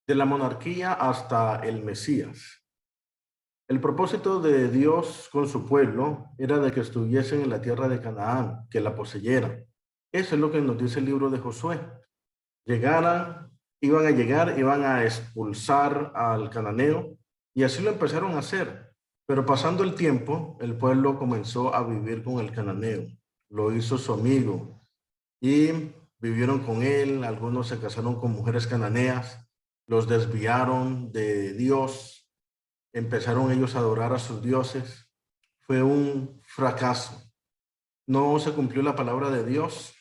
de la monarquía hasta el Mesías. El propósito de Dios con su pueblo era de que estuviesen en la tierra de Canaán, que la poseyeran. Eso es lo que nos dice el libro de Josué. Iban a expulsar al cananeo y así lo empezaron a hacer. Pero pasando el tiempo, el pueblo comenzó a vivir con el cananeo. Lo hizo su amigo y vivieron con él. Algunos se casaron con mujeres cananeas, los desviaron de Dios, empezaron ellos a adorar a sus dioses. Fue un fracaso. No se cumplió la palabra de Dios,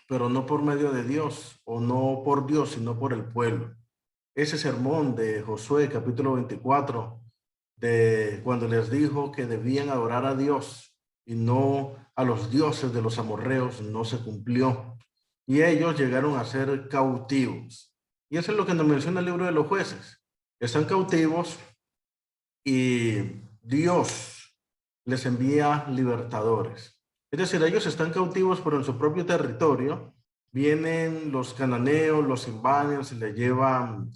pero no por medio de Dios o no por Dios, sino por el pueblo. Ese sermón de Josué, capítulo 24, de cuando les dijo que debían adorar a Dios y no a los dioses de los amorreos, no se cumplió. Y ellos llegaron a ser cautivos. Y eso es lo que nos menciona el libro de los jueces. Están cautivos y Dios les envía libertadores. Es decir, ellos están cautivos, pero en su propio territorio vienen los cananeos, los invaden, se le llevan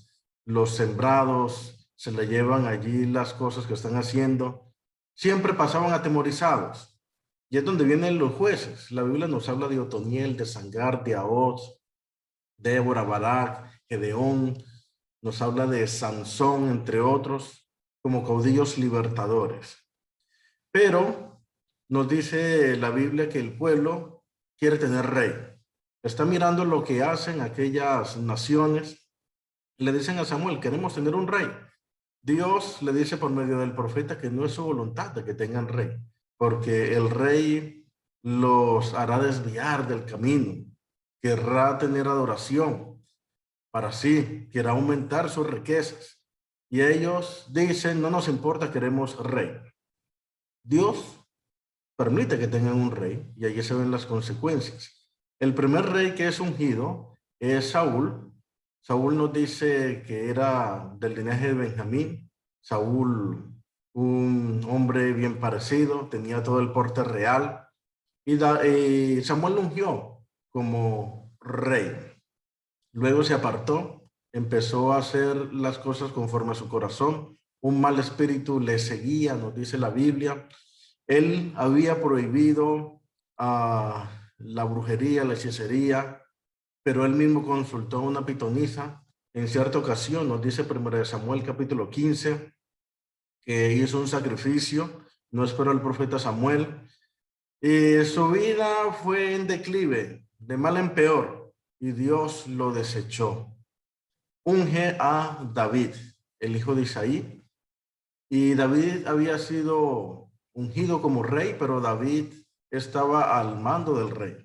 los sembrados, se le llevan allí las cosas que están haciendo. Siempre pasaban atemorizados. Y es donde vienen los jueces. La Biblia nos habla de Otoniel, de Sangar, de Ahaz, Débora, Barak, Gedeón. Nos habla de Sansón, entre otros, como caudillos libertadores. Pero nos dice la Biblia que el pueblo quiere tener rey. Está mirando lo que hacen aquellas naciones. Le dicen a Samuel, queremos tener un rey. Dios le dice por medio del profeta que no es su voluntad de que tengan rey, porque el rey los hará desviar del camino, querrá tener adoración para sí, quiere aumentar sus riquezas. Y ellos dicen, no nos importa, queremos rey. Dios permite que tengan un rey y allí se ven las consecuencias. El primer rey que es ungido es Saúl. Saúl nos dice que era del linaje de Benjamín. Saúl, un hombre bien parecido, tenía todo el porte real. Y Samuel lo ungió como rey. Luego se apartó, empezó a hacer las cosas conforme a su corazón. Un mal espíritu le seguía, nos dice la Biblia. Él había prohibido la brujería, la hechicería, pero él mismo consultó a una pitonisa. En cierta ocasión, nos dice 1 Samuel capítulo 15, que hizo un sacrificio, no esperó al profeta Samuel. Y su vida fue en declive, de mal en peor, y Dios lo desechó. Unge a David, el hijo de Isaí, y David había sido ungido como rey, pero David estaba al mando del rey.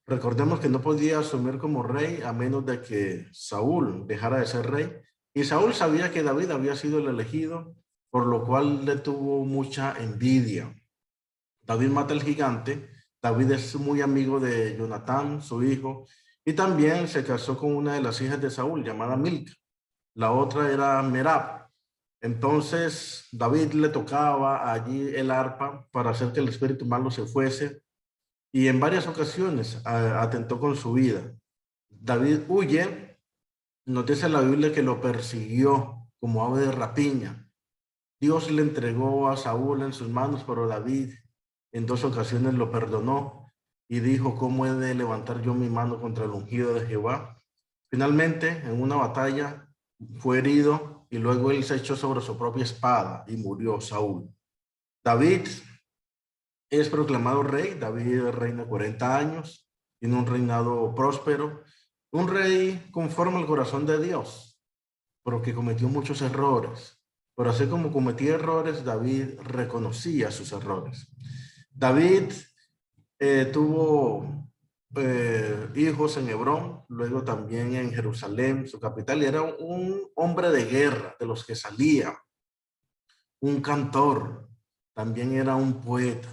Recordemos que no podía asumir como rey a menos de que Saúl dejara de ser rey, y Saúl sabía que David había sido el elegido, por lo cual le tuvo mucha envidia. David mata al gigante. David es muy amigo de Jonatán, su hijo, y también se casó con una de las hijas de Saúl, llamada Milca. La otra era Merab. Entonces David le tocaba allí el arpa para hacer que el espíritu malo se fuese, y en varias ocasiones atentó con su vida. David huye. Nos dice la Biblia que lo persiguió como ave de rapiña. Dios le entregó a Saúl en sus manos, pero David en 2 ocasiones lo perdonó y dijo, ¿cómo he de levantar yo mi mano contra el ungido de Jehová? Finalmente, en una batalla, fue herido y luego él se echó sobre su propia espada y murió Saúl. David es proclamado rey. David reina 40 años, tiene un reinado próspero, un rey conforme al corazón de Dios, pero que cometió muchos errores. Pero así como cometía errores, David reconocía sus errores. David tuvo hijos en Hebrón, luego también en Jerusalén, su capital, y era un hombre de guerra, de los que salía, un cantor, también era un poeta.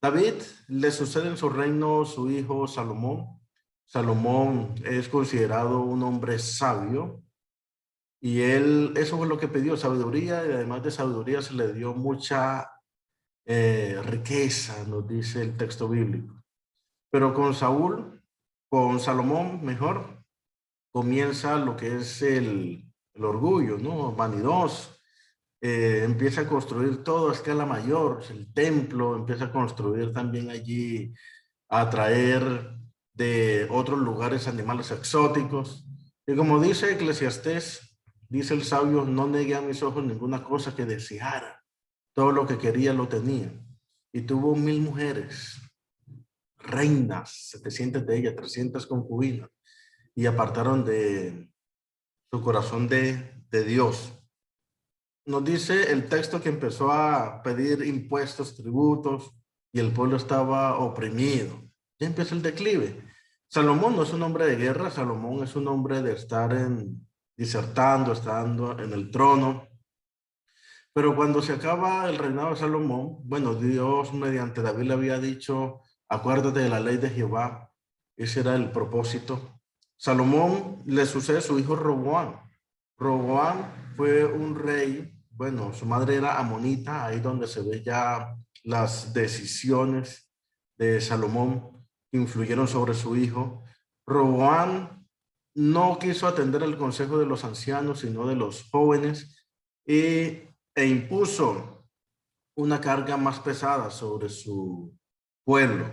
David le sucede en su reino su hijo Salomón. Salomón es considerado un hombre sabio, y él, eso fue lo que pidió, sabiduría, y además de sabiduría se le dio mucha riqueza, nos dice el texto bíblico. Pero con Salomón, mejor, comienza lo que es el orgullo, ¿no? Vanidoso. Empieza a construir todo a escala mayor, el templo, empieza a construir también allí, a traer de otros lugares animales exóticos. Y como dice Eclesiastés, dice el sabio, no negué a mis ojos ninguna cosa que deseara. Todo lo que quería lo tenía. Y tuvo 1000 mujeres, reinas, 700 de ellas, 300 concubinas, y apartaron de su corazón de Dios. Nos dice el texto que empezó a pedir impuestos, tributos, y el pueblo estaba oprimido. Ya empieza el declive. Salomón no es un hombre de guerra, Salomón es un hombre de estar disertando, estando en el trono. Pero cuando se acaba el reinado de Salomón, bueno, Dios mediante David le había dicho, acuérdate de la ley de Jehová. Ese era el propósito. Salomón le sucede a su hijo Roboam. Roboam fue un rey, bueno, su madre era amonita, ahí donde se ve ya las decisiones de Salomón que influyeron sobre su hijo. Roboam no quiso atender el consejo de los ancianos, sino de los jóvenes, e impuso una carga más pesada sobre su pueblo.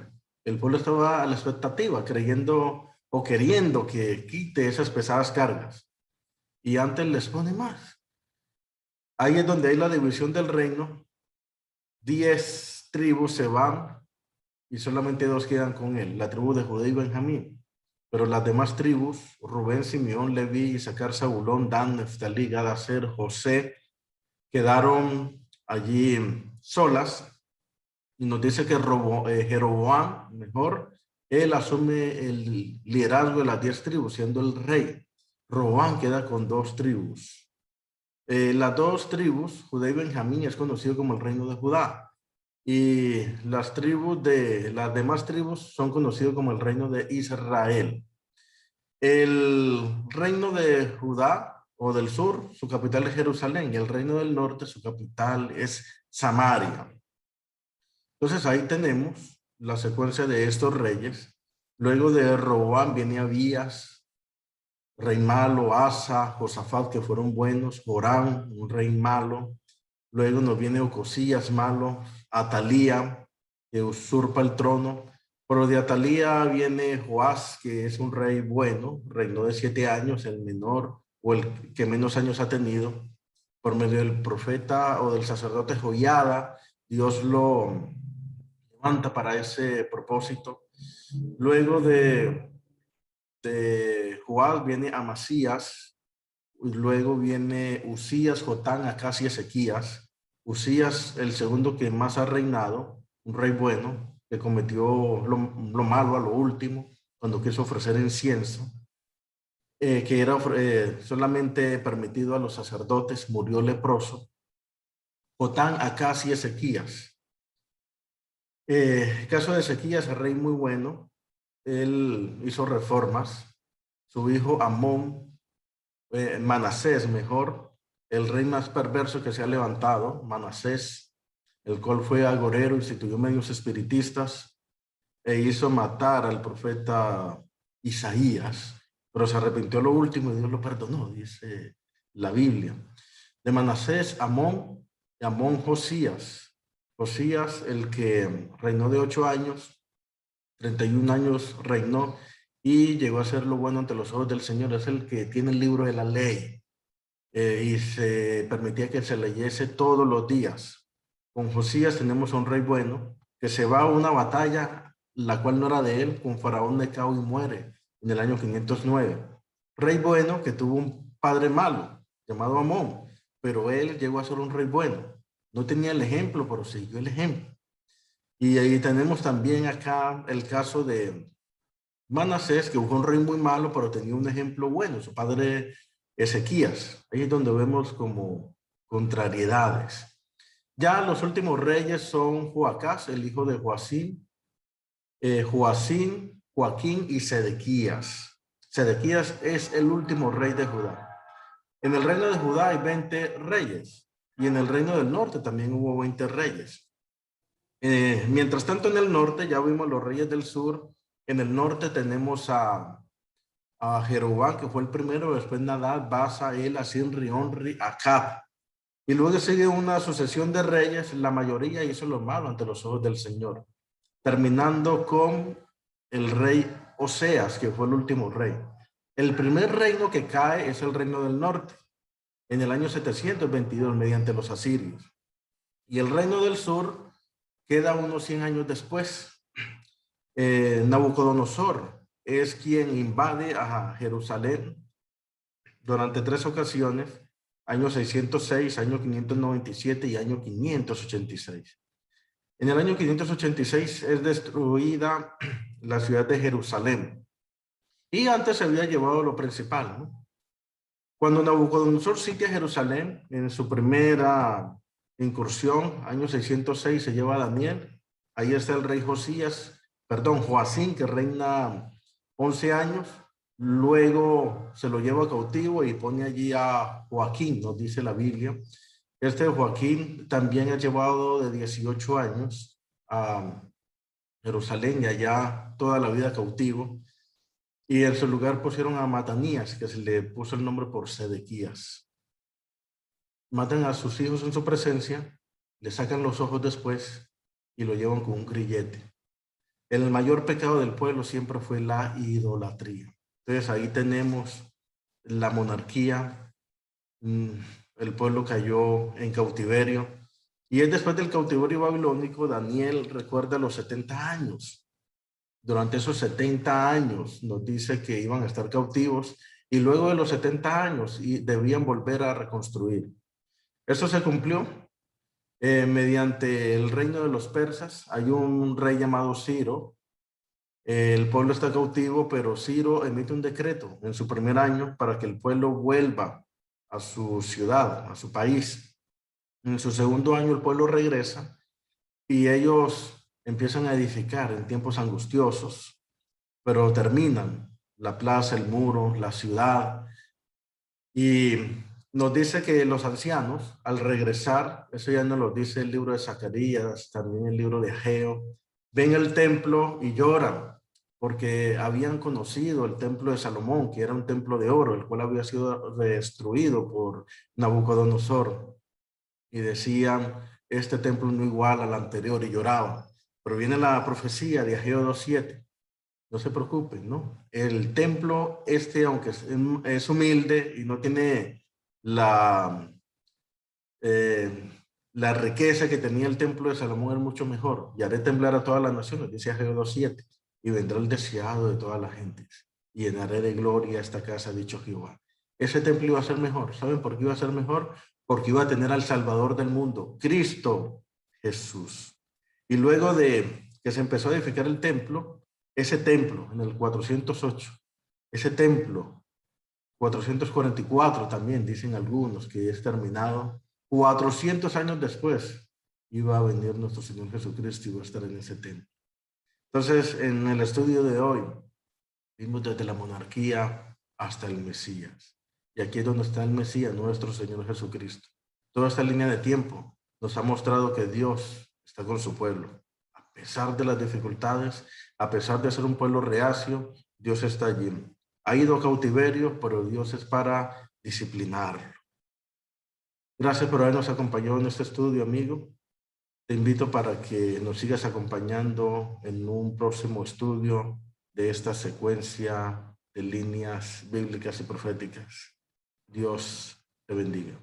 El pueblo estaba a la expectativa, creyendo o queriendo que quite esas pesadas cargas. Y antes les pone más. Ahí es donde hay la división del reino. 10 tribus se van y solamente 2 quedan con él, la tribu de Judá y Benjamín. Pero las demás tribus, Rubén, Simeón, Leví, Isaacar, Zabulón, Dan, Neftalí, Gad, Aser, José, quedaron allí solas. Y nos dice que Jeroboam, mejor, él asume el liderazgo de las 10 tribus, siendo el rey. Roboam queda con 2 tribus. Las 2 tribus, Judá y Benjamín, es conocido como el reino de Judá. Y las demás tribus son conocidos como el reino de Israel. El reino de Judá o del sur, su capital es Jerusalén, y el reino del norte, su capital es Samaria. Entonces ahí tenemos la secuencia de estos reyes. Luego de Roboam viene Abías, rey malo, Asa, Josafat, que fueron buenos, Joram, un rey malo. Luego nos viene Ocosías, malo, Atalía, que usurpa el trono. Pero de Atalía viene Joás, que es un rey bueno, reinó de 7 años, el menor o el que menos años ha tenido. Por medio del profeta o del sacerdote Joiada, Dios lo levanta para ese propósito. Luego de Joás viene Amasías, y luego viene Usías, Jotán, Acaz y Ezequías. Usías, el segundo que más ha reinado, un rey bueno, que cometió lo malo a lo último, cuando quiso ofrecer incienso, que era solamente permitido a los sacerdotes, murió leproso. Jotán, Acaz y Ezequías. El caso de Ezequías, el rey muy bueno, él hizo reformas. Su hijo Amón, Manasés mejor, el rey más perverso que se ha levantado, Manasés, el cual fue agorero, instituyó medios espiritistas e hizo matar al profeta Isaías, pero se arrepintió lo último y Dios lo perdonó, dice la Biblia. De Manasés, Amón, y Amón, Josías. Josías, el que reinó de 8 años, 31 años reinó y llegó a ser lo bueno ante los ojos del Señor. Es el que tiene el libro de la ley y se permitía que se leyese todos los días. Con Josías tenemos a un rey bueno que se va a una batalla, la cual no era de él, con Faraón Necao y muere en el año 509. Rey bueno que tuvo un padre malo llamado Amón, pero él llegó a ser un rey bueno. No tenía el ejemplo, pero siguió el ejemplo. Y ahí tenemos también acá el caso de Manasés, que fue un rey muy malo, pero tenía un ejemplo bueno, su padre Ezequías. Ahí es donde vemos como contrariedades. Ya los últimos reyes son Joacás, el hijo de Joacín, Joacín, Joaquín y Sedequías. Sedequías es el último rey de Judá. En el reino de Judá hay 20 reyes y en el reino del norte también hubo 20 reyes. Mientras tanto en el norte ya vimos los reyes del sur. En el norte tenemos a a Jeroboam, que fue el primero, después Nadab, Basa, Ela, Sinri, Onri, Acab. Y luego sigue una sucesión de reyes, la mayoría hizo lo malo ante los ojos del Señor, terminando con el rey Oseas, que fue el último rey. El primer reino que cae es el reino del norte, en el año 722, mediante los asirios. Y el reino del sur queda unos 100 años después. Nabucodonosor es quien invade a Jerusalén durante 3 ocasiones, año 606, año 597 y año 586. En el año 586 es destruida la ciudad de Jerusalén. Y antes se había llevado lo principal, ¿no? Cuando Nabucodonosor sigue a Jerusalén, en su primera incursión, año 606, se lleva a Daniel. Ahí está el rey Joacín, que reina 11 años. Luego se lo lleva cautivo y pone allí a Joaquín, nos dice la Biblia. Este Joaquín también es llevado de 18 años a Jerusalén y allá toda la vida cautivo. Y en su lugar pusieron a Matanías, que se le puso el nombre por Sedequías. Matan a sus hijos en su presencia, le sacan los ojos después y lo llevan con un grillete. El mayor pecado del pueblo siempre fue la idolatría. Entonces ahí tenemos la monarquía, el pueblo cayó en cautiverio. Y es después del cautiverio babilónico, Daniel recuerda los 70 años. Durante esos 70 años nos dice que iban a estar cautivos y luego de los 70 años debían volver a reconstruir. Eso se cumplió mediante el reino de los persas. Hay un rey llamado Ciro. El pueblo está cautivo, pero Ciro emite un decreto en su primer año para que el pueblo vuelva a su ciudad, a su país. En su segundo año el pueblo regresa y ellos empiezan a edificar en tiempos angustiosos, pero terminan la plaza, el muro, la ciudad. Y nos dice que los ancianos, al regresar, eso ya nos lo dice el libro de Zacarías, también el libro de Ageo, ven el templo y lloran, porque habían conocido el templo de Salomón, que era un templo de oro, el cual había sido destruido por Nabucodonosor. Y decían, este templo no igual al anterior, y lloraban. Pero viene la profecía de Ageo 2:7. No se preocupen, ¿no? El templo aunque es humilde y no tiene la, eh, la riqueza que tenía el templo de Salomón, es mucho mejor. Y haré temblar a todas las naciones, dice Ageo 2:7, y vendrá el deseado de todas las gentes, y llenaré de gloria esta casa, ha dicho Jehová. Ese templo iba a ser mejor. ¿Saben por qué iba a ser mejor? Porque iba a tener al Salvador del mundo, Cristo Jesús. Y luego de que se empezó a edificar el templo, ese templo en el 408, ese templo 444 también dicen algunos que es terminado, 400 años después iba a venir nuestro Señor Jesucristo y iba a estar en ese templo. Entonces, en el estudio de hoy, vimos desde la monarquía hasta el Mesías. Y aquí es donde está el Mesías, nuestro Señor Jesucristo. Toda esta línea de tiempo nos ha mostrado que Dios está con su pueblo. A pesar de las dificultades, a pesar de ser un pueblo reacio, Dios está allí. Ha ido a cautiverio, pero Dios es para disciplinarlo. Gracias por habernos acompañado en este estudio, amigo. Te invito para que nos sigas acompañando en un próximo estudio de esta secuencia de líneas bíblicas y proféticas. Dios te bendiga.